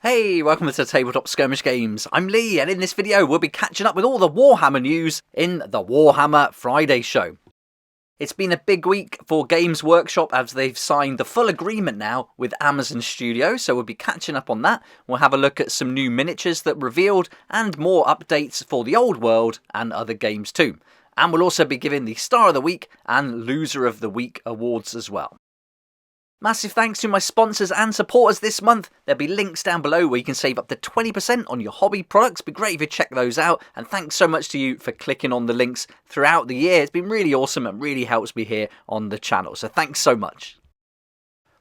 Hey, welcome to Tabletop Skirmish Games. I'm Lee, and in this video we'll be catching up with all the Warhammer news in the Warhammer Friday show. It's been a big week for Games Workshop as they've signed the full agreement now with Amazon Studios, so we'll be catching up on that. We'll have a look at some new miniatures that revealed and more updates for the old world and other games too. And we'll also be giving the Star of the Week and Loser of the Week awards as well. Massive thanks to my sponsors and supporters this month. There'll be links down below where you can save up to 20% on your hobby products. It'd be great if you check those out. And thanks so much to you for clicking on the links throughout the year. It's been really awesome and really helps me here on the channel. So thanks so much.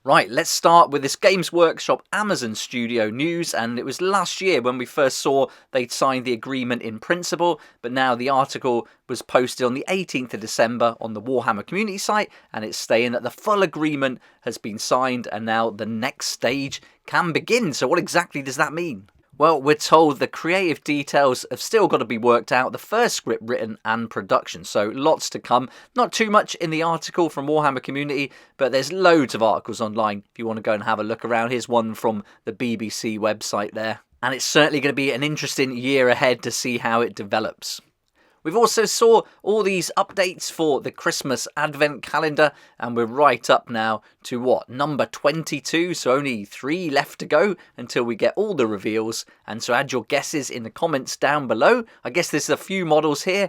Right, let's start with this Games Workshop Amazon Studio news, and it was last year when we first saw they'd signed the agreement in principle, but now the article was posted on the 18th of December on the Warhammer community site, and it's saying that the full agreement has been signed and now the next stage can begin. So what exactly does that mean? Well, we're told the creative details have still got to be worked out, the first script written and production, so lots to come. Not too much in the article from Warhammer Community, but there's loads of articles online if you want to go and have a look around. Here's one from the BBC website there. And it's certainly going to be an interesting year ahead to see how it develops. We've also saw all these updates for the Christmas Advent calendar, and we're right up now to what, number 22, so only 3 left to go until we get all the reveals. And so add your guesses in the comments down below. I guess there's a few models here.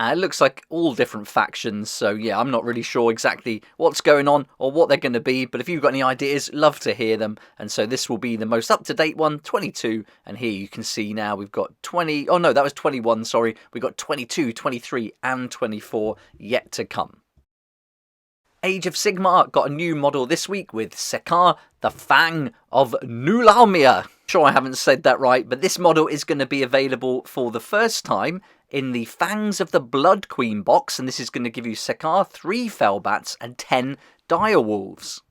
It looks like all different factions, so yeah, I'm not really sure exactly what's going on or what they're going to be, but if you've got any ideas, love to hear them. And so this will be the most up-to-date one, 22, and here you can see now we've got 20, oh no, that was 21, sorry. We've got 22, 23, and 24 yet to come. Age of Sigmar got a new model this week with CYCLAIRE, the Fang of Nulamia. Sure I haven't said that right, but this model is going to be available for the first time in the Fangs of the Blood Queen box, and this is going to give you CYCLAIRE, 3 Fellbats and 10 Direwolves.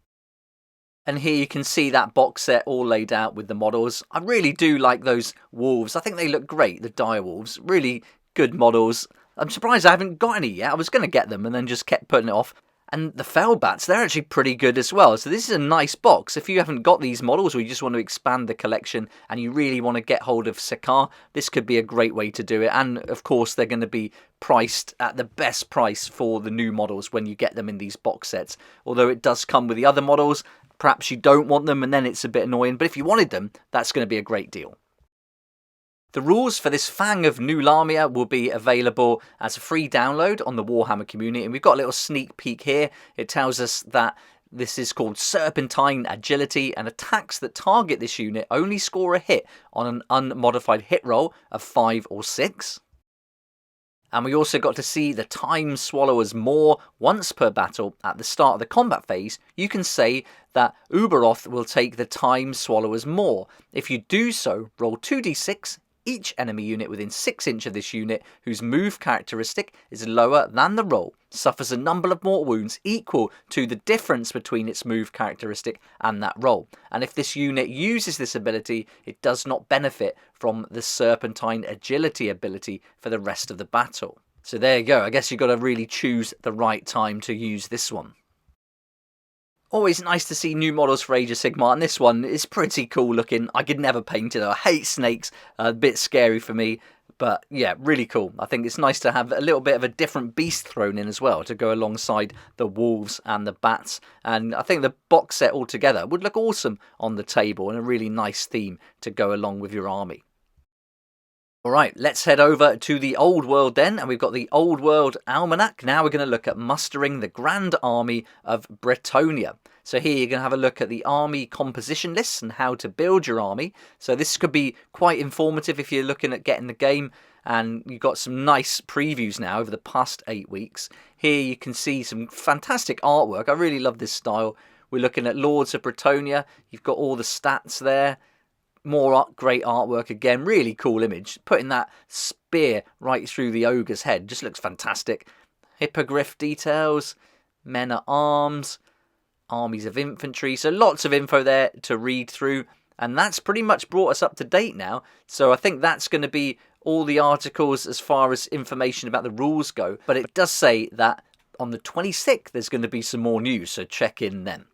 And here you can see that box set all laid out with the models. I really do like those wolves. I think they look great, the Direwolves. Really good models. I'm surprised I haven't got any yet. I was going to get them and then just kept putting it off. And the Fellbats, they're actually pretty good as well. So this is a nice box. If you haven't got these models or you just want to expand the collection and you really want to get hold of CYCLAIRE, this could be a great way to do it. And of course, they're going to be priced at the best price for the new models when you get them in these box sets. Although it does come with the other models, perhaps you don't want them and then it's a bit annoying. But if you wanted them, that's going to be a great deal. The rules for this Fang of Nulamia will be available as a free download on the Warhammer community, and we've got a little sneak peek here. It tells us that this is called Serpentine Agility, and attacks that target this unit only score a hit on an unmodified hit roll of 5 or 6. And we also got to see the Time Swallowers more once per battle. At the start of the combat phase, you can say that Uberoth will take the Time Swallowers more. If you do so, roll 2d6. Each enemy unit within 6 inches of this unit whose move characteristic is lower than the roll suffers a number of mortal wounds equal to the difference between its move characteristic and that roll. And if this unit uses this ability, it does not benefit from the Serpentine Agility ability for the rest of the battle. So there you go. I guess you've got to really choose the right time to use this one. Always nice to see new models for Age of Sigmar, and this one is pretty cool looking. I could never paint it. I hate snakes, a bit scary for me, but yeah, really cool. I think it's nice to have a little bit of a different beast thrown in as well to go alongside the wolves and the bats, and I think the box set altogether would look awesome on the table and a really nice theme to go along with your army. Alright, let's head over to the Old World then, and we've got the Old World Almanac. Now we're going to look at mustering the Grand Army of Bretonnia. So here you're going to have a look at the army composition lists and how to build your army. So this could be quite informative if you're looking at getting the game, and you've got some nice previews now over the past 8 weeks. Here you can see some fantastic artwork. I really love this style. We're looking at Lords of Bretonnia. You've got all the stats there. More great artwork again, really cool image. Putting that spear right through the ogre's head just looks fantastic. Hippogriff details, men at arms, armies of infantry. So lots of info there to read through. And that's pretty much brought us up to date now. So I think that's going to be all the articles as far as information about the rules go. But it does say that on the 26th there's going to be some more news, so check in then.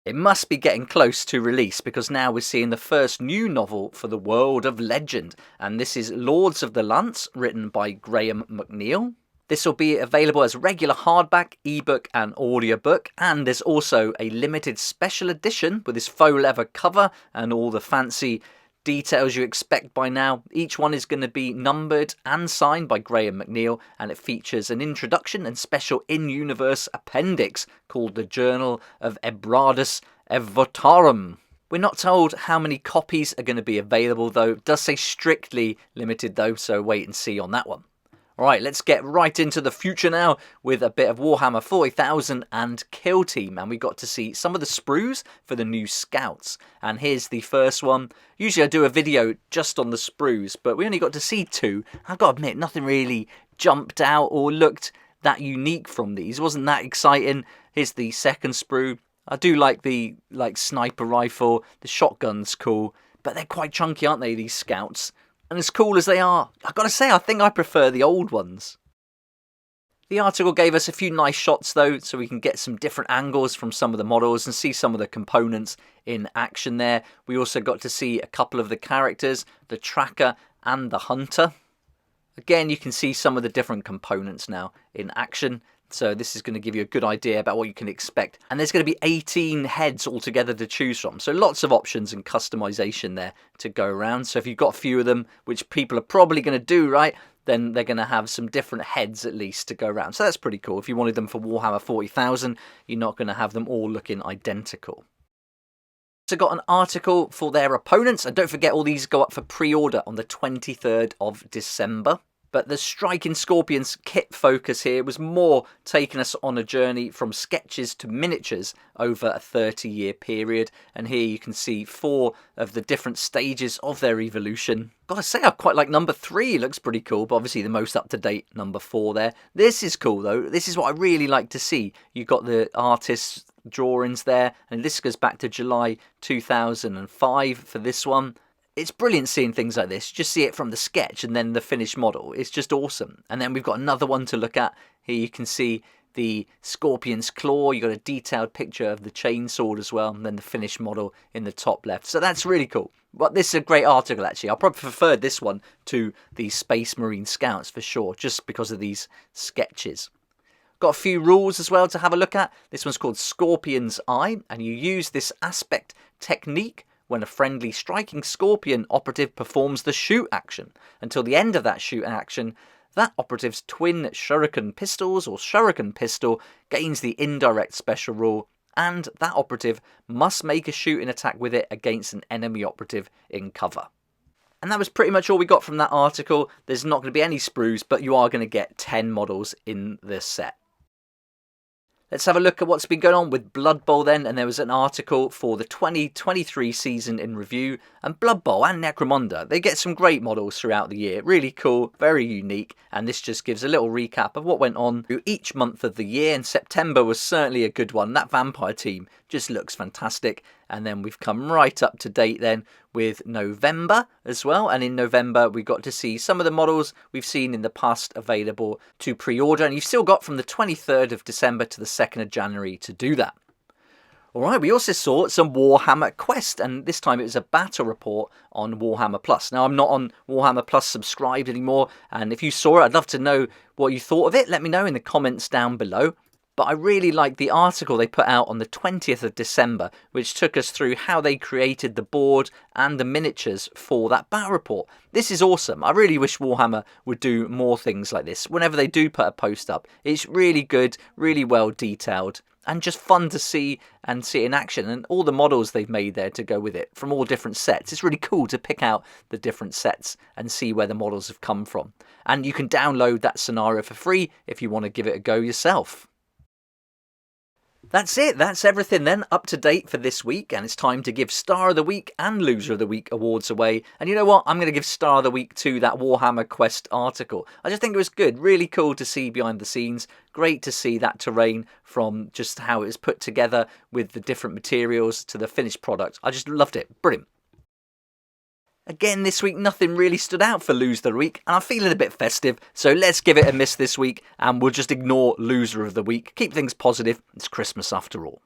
It must be getting close to release because now we're seeing the first new novel for the world of legend, and this is Lords of the Lance, written by Graham McNeill. This will be available as regular hardback, ebook and audiobook, and there's also a limited special edition with this faux leather cover and all the fancy details you expect by now. Each one is going to be numbered and signed by Graham McNeill, and it features an introduction and special in-universe appendix called the Journal of Ebradus Evotarum. We're not told how many copies are going to be available though. It does say strictly limited though, so wait and see on that one. Alright, let's get right into the future now with a bit of Warhammer 40,000 and Kill Team. And we got to see some of the sprues for the new scouts. And here's the first one. Usually I do a video just on the sprues, but we only got to see 2. I've got to admit, nothing really jumped out or looked that unique from these. It wasn't that exciting. Here's the second sprue. I do like the sniper rifle. The shotgun's cool, but they're quite chunky, aren't they, these scouts? And as cool as they are, I've got to say, I think I prefer the old ones. The article gave us a few nice shots though, so we can get some different angles from some of the models and see some of the components in action there. We also got to see a couple of the characters, the tracker and the hunter. Again, you can see some of the different components now in action. So this is going to give you a good idea about what you can expect. And there's going to be 18 heads altogether to choose from. So lots of options and customization there to go around. So if you've got a few of them, which people are probably going to do, right, then they're going to have some different heads at least to go around. So that's pretty cool. If you wanted them for Warhammer 40,000, you're not going to have them all looking identical. So got an article for their opponents. And don't forget, all these go up for pre-order on the 23rd of December. But the Striking Scorpions kit focus here was more taking us on a journey from sketches to miniatures over a 30-year period. And here you can see 4 of the different stages of their evolution. Gotta say, I quite like number 3. It looks pretty cool, but obviously the most up-to-date number 4 there. This is cool though. This is what I really like to see. You've got the artist's drawings there, and this goes back to July 2005 for this one. It's brilliant seeing things like this. Just see it from the sketch and then the finished model. It's just awesome. And then we've got another one to look at. Here you can see the scorpion's claw. You've got a detailed picture of the chainsword as well. And then the finished model in the top left. So that's really cool. But this is a great article actually. I probably preferred this one to the Space Marine Scouts for sure. Just because of these sketches. Got a few rules as well to have a look at. This one's called Scorpion's Eye. And you use this aspect technique when a friendly striking scorpion operative performs the shoot action. Until the end of that shoot action, that operative's twin shuriken pistols or shuriken pistol gains the indirect special rule, and that operative must make a shooting attack with it against an enemy operative in cover. And that was pretty much all we got from that article. There's not going to be any sprues, but you are going to get 10 models in this set. Let's have a look at what's been going on with Blood Bowl then, and there was an article for the 2023 season in review, and Blood Bowl and Necromunda, they get some great models throughout the year, really cool, very unique, and this just gives a little recap of what went on through each month of the year, and September was certainly a good one. That vampire team just looks fantastic, and then we've come right up to date then with November as well, and in November we got to see some of the models we've seen in the past available to pre-order, and you've still got from the 23rd of December to the 2nd of January to do that. Alright, we also saw some Warhammer Quest, and this time it was a battle report on Warhammer Plus. Now, I'm not on Warhammer Plus subscribed anymore, and if you saw it, I'd love to know what you thought of it. Let me know in the comments down below. But I really liked the article they put out on the 20th of December, which took us through how they created the board and the miniatures for that battle report. This is awesome. I really wish Warhammer would do more things like this. Whenever they do put a post up, it's really good, really well detailed, and just fun to see and see it in action. And all the models they've made there to go with it from all different sets. It's really cool to pick out the different sets and see where the models have come from. And you can download that scenario for free if you want to give it a go yourself. That's it, that's everything then, up to date for this week, and it's time to give Star of the Week and Loser of the Week awards away. And you know what, I'm going to give Star of the Week to that Warhammer Quest article. I just think it was good, really cool to see behind the scenes, great to see that terrain from just how it was put together with the different materials to the finished product. I just loved it, brilliant. Again, this week, nothing really stood out for Loser of the Week, and I'm feeling a bit festive, so let's give it a miss this week, and we'll just ignore Loser of the Week. Keep things positive, it's Christmas after all.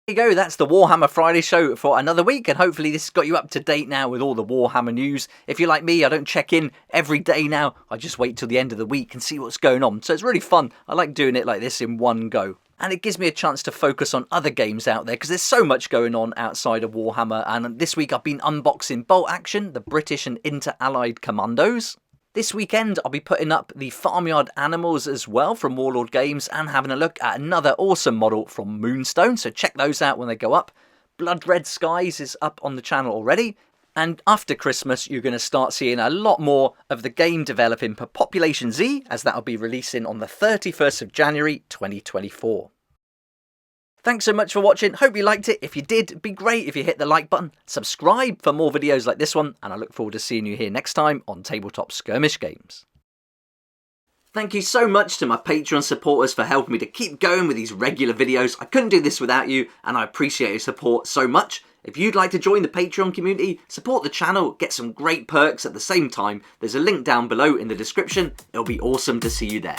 There you go, that's the Warhammer Friday show for another week, and hopefully this has got you up to date now with all the Warhammer news. If you're like me, I don't check in every day now, I just wait till the end of the week and see what's going on. So it's really fun, I like doing it like this in one go. And it gives me a chance to focus on other games out there, because there's so much going on outside of Warhammer, and this week I've been unboxing Bolt Action, the British and Inter-Allied Commandos. This weekend I'll be putting up the Farmyard Animals as well from Warlord Games, and having a look at another awesome model from Moonstone, so check those out when they go up. Blood Red Skies is up on the channel already, and after Christmas you're going to start seeing a lot more of the game developing for Population Z, as that'll be releasing on the 31st of January 2024. Thanks so much for watching, hope you liked it. If you did, it'd be great if you hit the like button, subscribe for more videos like this one, and I look forward to seeing you here next time on Tabletop Skirmish Games. Thank you so much to my Patreon supporters for helping me to keep going with these regular videos. I couldn't do this without you, and I appreciate your support so much. If you'd like to join the Patreon community, support the channel, get some great perks at the same time, there's a link down below in the description. It'll be awesome to see you there.